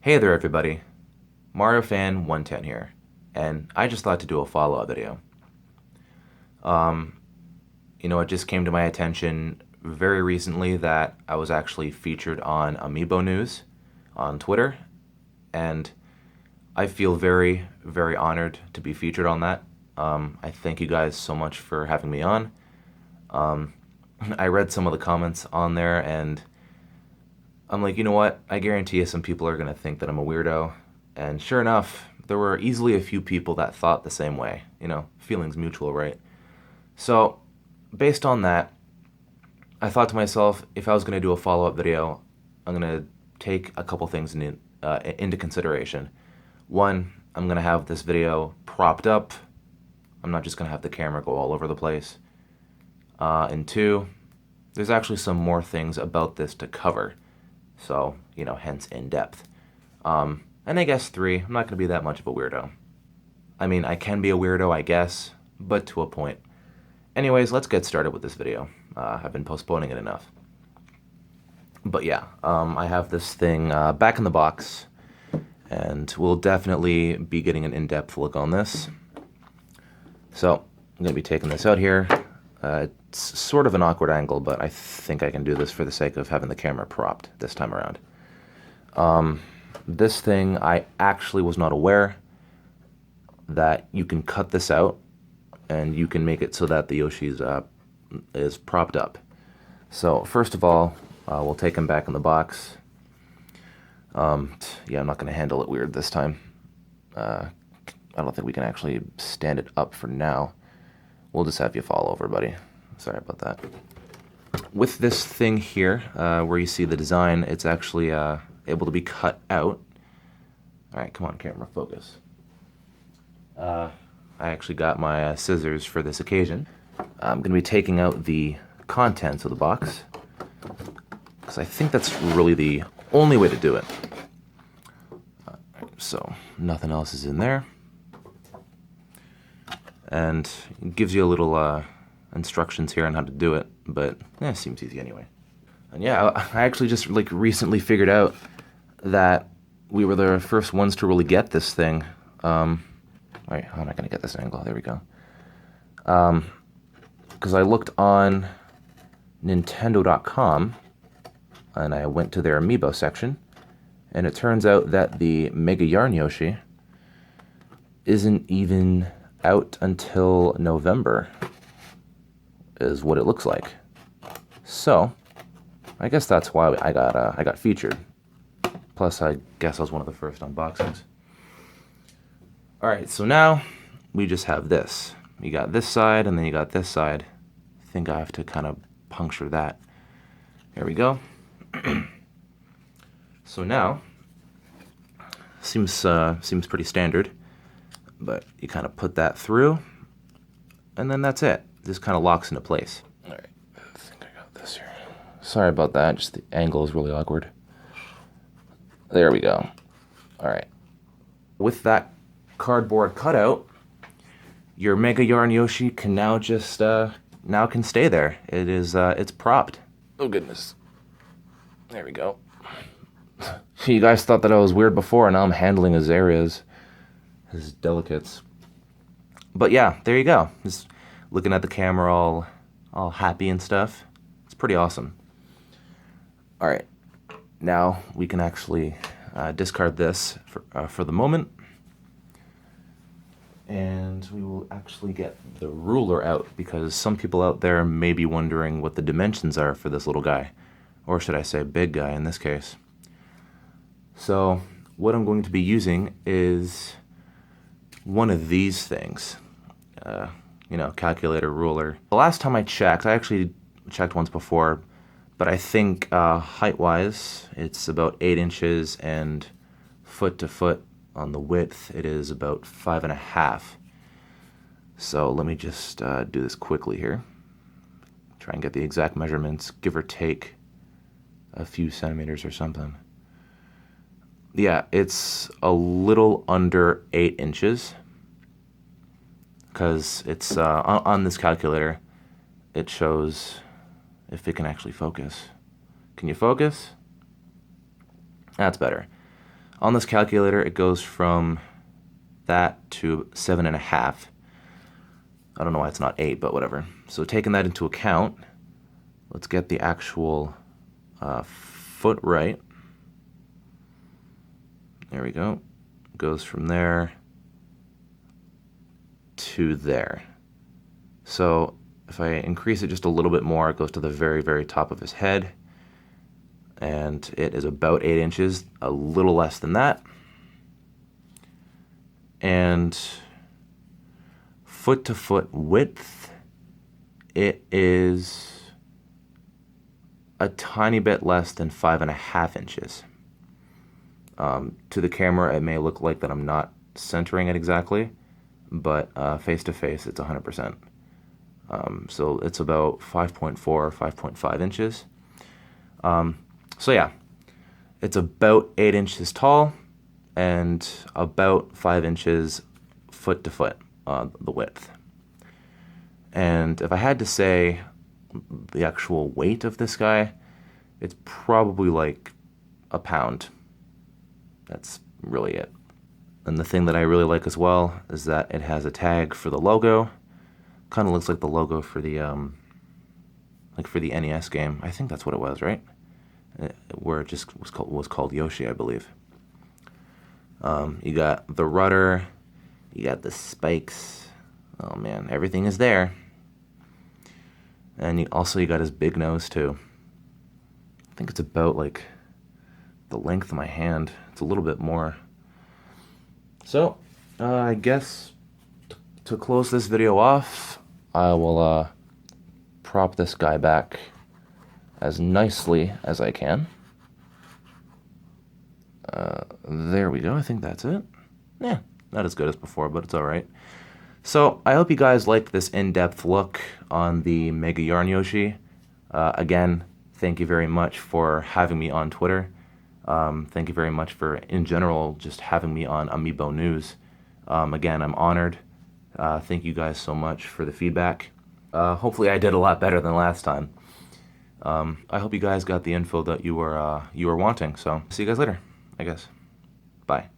Hey there everybody, Mario Fan 110 here, and I just thought to do a follow-up video. It just came to my attention very recently that I was actually featured on Amiibo News on Twitter, and I feel very, very honored to be featured on that. I thank you guys so much for having me on. I read some of the comments on there, and I'm like, you know what? I guarantee you some people are going to think that I'm a weirdo. And sure enough, there were easily a few people that thought the same way. Feelings mutual, right? So, based on that, I thought to myself, if I was going to do a follow-up video, I'm going to take a couple things into consideration. One, I'm going to have this video propped up. I'm not just going to have the camera go all over the place. And two, there's actually some more things about this to cover. So, hence in depth. And I guess three, I'm not going to be that much of a weirdo. I mean, I can be a weirdo, I guess, but to a point. Anyways, let's get started with this video. I've been postponing it enough. But yeah, I have this thing back in the box, and we'll definitely be getting an in-depth look on this. So, I'm going to be taking this out here. It's sort of an awkward angle, but I think I can do this for the sake of having the camera propped this time around. This thing, I actually was not aware that you can cut this out and you can make it so that the Yoshi is propped up. So first of all, we'll take him back in the box. Yeah, I'm not going to handle it weird this time. I don't think we can actually stand it up for now. We'll just have you fall over, buddy. Sorry about that. With this thing here, where you see the design, it's actually able to be cut out. All right, come on, camera, focus. I actually got my scissors for this occasion. I'm going to be taking out the contents of the box, because I think that's really the only way to do it. So, nothing else is in there. And it gives you a little instructions here on how to do it, but it seems easy anyway. And yeah, I actually just recently figured out that we were the first ones to really get this thing. All right, how am I going to get this angle? There we go. Because I looked on Nintendo.com, and I went to their amiibo section, and it turns out that the Mega Yarn Yoshi isn't even out until November, is what it looks like. So, I guess that's why I got featured. Plus, I guess I was one of the first unboxings. Alright, so now we just have this. You got this side, and then you got this side. I think I have to kind of puncture that. There we go. So now, seems pretty standard, but you kind of put that through, and then that's it. This kind of locks into place. Alright, I think I got this here. Sorry about that, just the angle is really awkward. There we go. Alright. With that cardboard cutout, your Mega Yarn Yoshi can now just, can stay there. It's propped. Oh goodness. There we go. You guys thought that I was weird before, and now I'm handling his areas, his delicates. But yeah, there you go. Just looking at the camera all happy and stuff. It's pretty awesome. Alright, now we can actually discard this for the moment. And we will actually get the ruler out, because some people out there may be wondering what the dimensions are for this little guy. Or should I say big guy in this case. So what I'm going to be using is one of these things. Calculator, ruler. The last time I checked, I actually checked once before, but I think height-wise, it's about 8 inches, and foot to foot on the width, it is about 5.5. So let me just do this quickly here. Try and get the exact measurements, give or take a few centimeters or something. Yeah, it's a little under 8 inches, because it's on this calculator, it shows, if it can actually focus. Can you focus? That's better. On this calculator, it goes from that to 7.5. I don't know why it's not 8, but whatever. So taking that into account, let's get the actual foot right. There we go. Goes from there to there. So if I increase it just a little bit more, it goes to the very, very top of his head. And it is about 8 inches, a little less than that. And foot to foot width, it is a tiny bit less than 5.5 inches. To the camera, it may look like that I'm not centering it exactly, but face to face, it's 100%. So it's about 5.4 or 5.5 inches. So yeah, it's about 8 inches tall and about 5 inches foot to foot, the width. And if I had to say the actual weight of this guy, it's probably like a pound. That's really it. And the thing that I really like as well is that it has a tag for the logo. Kind of looks like the logo for the NES game. I think that's what it was, right? Where it just was called Yoshi, I believe. You got the rudder, you got the spikes. Oh man, everything is there. And you got his big nose too. I think it's about like the length of my hand. It's a little bit more. So, I guess to close this video off, I will prop this guy back as nicely as I can. There we go. I think that's it. Yeah, not as good as before, but it's all right. So I hope you guys liked this in-depth look on the Mega Yarn Yoshi. Again, thank you very much for having me on Twitter. Thank you very much for, in general, just having me on Amiibo News. Again, I'm honored. Thank you guys so much for the feedback. Hopefully I did a lot better than last time. I hope you guys got the info that you were wanting. So see you guys later, I guess. Bye.